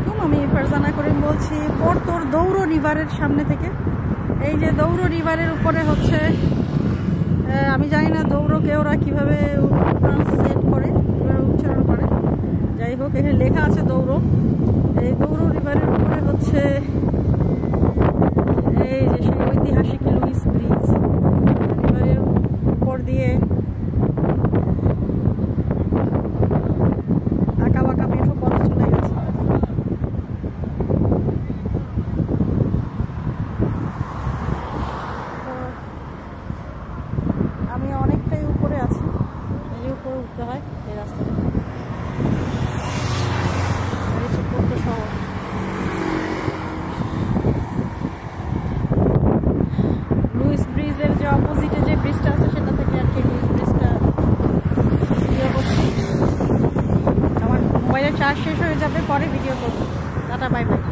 আলাইকুম, আমি ফারজানা করিম বলছি পোর্তোর দৌড় রিভারের সামনে থেকে। এই যে দৌড় রিভারের উপরে হচ্ছে, আমি জানি না দৌড়কে ওরা কীভাবে ট্রান্সলেট করে, কীভাবে উচ্চারণ করে, যাই হোক এখানে লেখা আছে দৌড়। এই দৌড় রিভারের উপরে হচ্ছে এই যে সেই ঐতিহাসিক লুইস ব্রিজ, রিভারের উপর দিয়ে আঁকা বাঁকা মেঠো পথ চলে গেছে। আমি অনেকটাই উপরে আছি, এই উপরে উঠতে হয় এই রাস্তাটা। পোর্তো শহর, লুইস ব্রিজের যে অপোজিটে যে ব্রিজটা আছে সেটা থেকে আর কি লুইস ব্রিজটা ভিডিও করছি। আমার মোবাইলের চার্জ শেষ হয়ে যাবে, পরে ভিডিও করবো। Tata, bye bye.